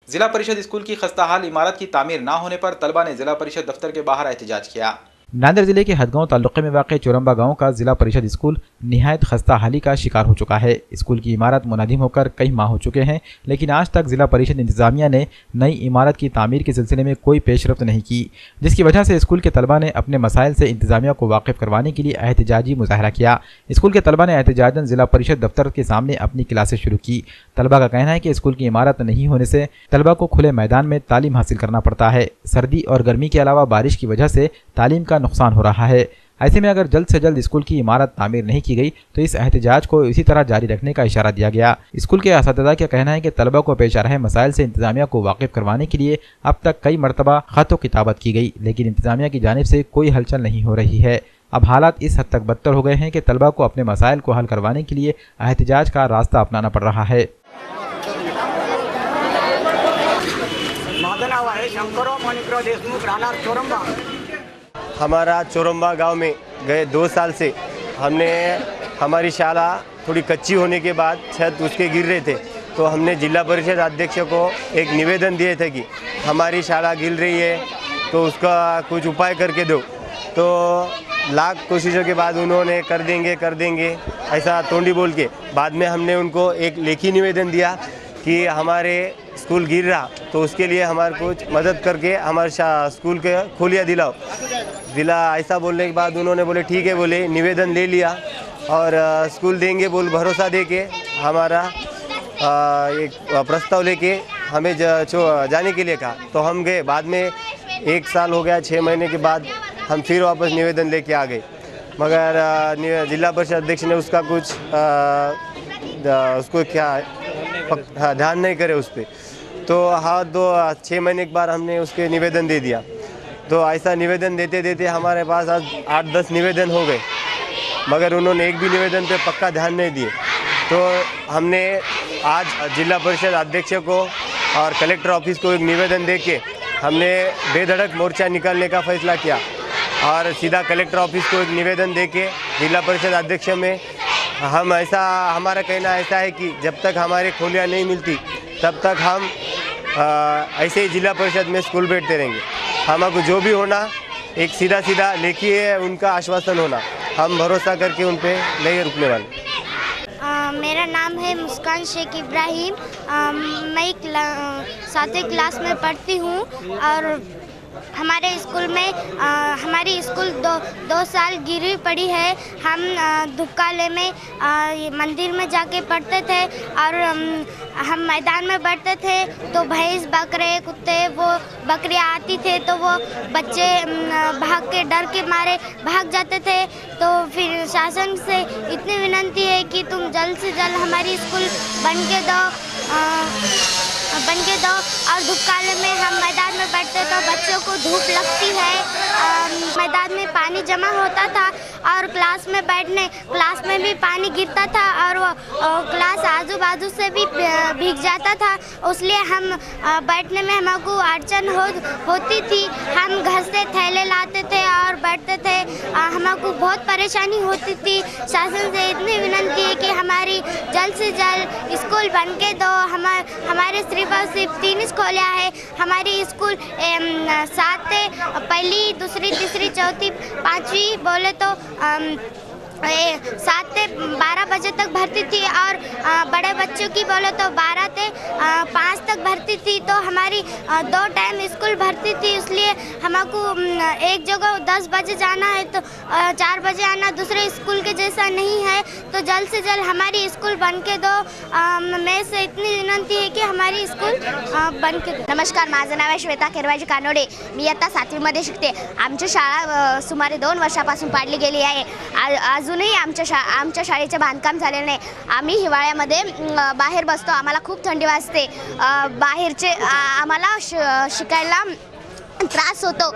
जिला परिषद स्कूल की खस्ताहाल इमारत की तामीर न होने पर तलबा ने जिला परिषद दफ्तर के बाहर एहतजाज किया। नांदेड़ जिले के हदगांव तालुके में वाक़ चोरंबा गांव का जिला परिषद स्कूल निहायत खस्ता हाली का शिकार हो चुका है। स्कूल की इमारत मुनहदिम होकर कई माह हो चुके हैं, लेकिन आज तक जिला परिषद इंतजामिया ने नई इमारत की तामीर के सिलसिले में कोई पेशरफ्त नहीं की, जिसकी वजह से स्कूल के तलबा ने अपने मसाइल से इंतजामिया को वाकिफ करवाने के लिए एहतजाजी मुजाहरा किया। स्कूल के तलबा ने एहतजाजन जिला परिषद दफ्तर के सामने अपनी क्लासें शुरू की। तलबा का कहना है कि स्कूल की इमारत नहीं होने से तलबा को खुले मैदान में तालीम हासिल करना पड़ता है। सर्दी और गर्मी के अलावा बारिश की वजह से तालीम का नुकसान हो रहा है। ऐसे में अगर जल्द से जल्द स्कूल की इमारत तामीर नहीं की गई तो इस एहतजाज को इसी तरह जारी रखने का इशारा दिया गया। स्कूल के असातिज़ा का कहना है कि तलबा को पेश आ रहे मसाइल से इंतजामिया को वाकिफ करवाने के लिए अब तक कई मरतबा खत व किताबत की गई, लेकिन इंतजामिया की जानिब से कोई हलचल नहीं हो रही है। अब हालात इस हद तक बदतर हो गए हैं कि तलबा को अपने मसाइल को हल करवाने के लिए एहतजाज का रास्ता अपनाना पड़ रहा है। हमारा चोरंबा गांव में गए 2 साल से हमारी शाला थोड़ी कच्ची होने के बाद छत उसके गिर रहे थे, तो हमने जिला परिषद अध्यक्ष को एक निवेदन दिए थे कि हमारी शाला गिर रही है तो उसका कुछ उपाय करके दो। तो लाख कोशिशों के बाद उन्होंने कर देंगे ऐसा तोंडी बोल के बाद में हमने उनको एक लेखी निवेदन दिया कि हमारे स्कूल गिर रहा तो उसके लिए हमारे कुछ मदद करके हमारे स्कूल के खोलिया दिला। ऐसा बोलने के बाद उन्होंने बोले ठीक है, बोले निवेदन ले लिया और स्कूल देंगे बोल भरोसा दे के हमारा एक प्रस्ताव लेके हमें जाने के लिए कहा। तो हम गए, बाद में 1 साल हो गया, 6 महीने के बाद हम फिर वापस निवेदन लेके आ गए, मगर जिला परिषद अध्यक्ष ने उसका कुछ उसको क्या ध्यान नहीं करे उस पर। तो हाँ, 6 महीने के बाद हमने उसके निवेदन दे दिया। तो ऐसा निवेदन देते देते हमारे पास आज 8-10 निवेदन हो गए, मगर उन्होंने एक भी निवेदन पे पक्का ध्यान नहीं दिए। तो हमने आज जिला परिषद अध्यक्ष को और कलेक्टर ऑफिस को एक निवेदन दे के हमने बेधड़क मोर्चा निकालने का फैसला किया और सीधा कलेक्टर ऑफिस को एक निवेदन दे के जिला परिषद अध्यक्ष में हम हमारा कहना ऐसा है कि जब तक हमारे खोलियाँ नहीं मिलती तब तक हम ऐसे ही जिला परिषद में स्कूल बैठते रहेंगे। हमको जो भी होना एक सीधा लेखी है उनका आश्वासन होना, हम भरोसा करके उन पे नहीं रुकने वाले। मेरा नाम है मुस्कान शेख इब्राहिम। मैं 7वीं क्लास में पढ़ती हूँ और हमारे स्कूल में हमारी स्कूल 2 साल गिरी पड़ी है। हम धुपकाले में मंदिर में जाके पढ़ते थे और हम मैदान में बैठते थे तो भैंस बकरे कुत्ते वो बकरियाँ आती थे तो वो बच्चे भाग के डर के मारे भाग जाते थे। तो फिर शासन से इतनी विनती है कि तुम जल्द से जल्द हमारी स्कूल बन के दो और धूपकाले में हम मैदान में बैठते तो बच्चों को धूप लगती है। मैदान में पानी जमा होता था और क्लास में भी पानी गिरता था और वो क्लास आजू बाजू से भी भीग जाता था, इसलिए हम बैठने में हमको अड़चन होती थी। हम घर से थैले लाते थे और बैठते थे, हमको बहुत परेशानी होती थी। शासन से इतनी विनती है कि हमारी जल्द से जल्द स्कूल बन के दो। हमारे सिर्फ 3 स्कूलियाँ है। हमारी स्कूल 7 पहली, दूसरी, तीसरी, चौथी, 5वीं बोले तो 7 से 12 बजे तक भर्ती थी और बड़े बच्चों की बोले तो 12 से 5 तक भर्ती थी। तो हमारी 2 टाइम स्कूल भर्ती थी, इसलिए हमको एक जगह 10 बजे जाना है तो 4 बजे आना दूसरे स्कूल के जैसा नहीं है। तो जल्द से जल्द हमारी स्कूल बन के दो। मैं से इतनी विनंती है की हमारी स्कूल बन के दो। नमस्कार, माझं नाव आहे श्वेता केरवाजी कानोडे। मी आता 7वीमध्ये शिकते। आमची शाळा सुमारे 2 वर्षापासून पाडली गेली आहे। अजूनही आमच्या शाळेचे बांधकाम झालेले नाही। आम्ही हिवाळ्यामध्ये बाहेर बसतो, आम्हाला खूप थंडी वाजते। बाहेरचे आम्हाला शिकायला त्रास होतो।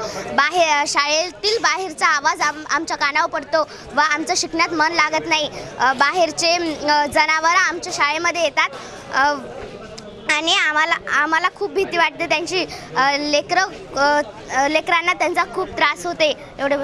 शाळेतील बाहेरचा आवाज आमच्या कानावर पडतो व आमचं शिकण्यात मन लागत नाही। बाहेरचे जनावर आमच्या शाळेमध्ये येतात आणि आम्हाला खूप भीती वाटते। त्यांची लेकरांना त्यांचा खूप त्रास होते। एवढे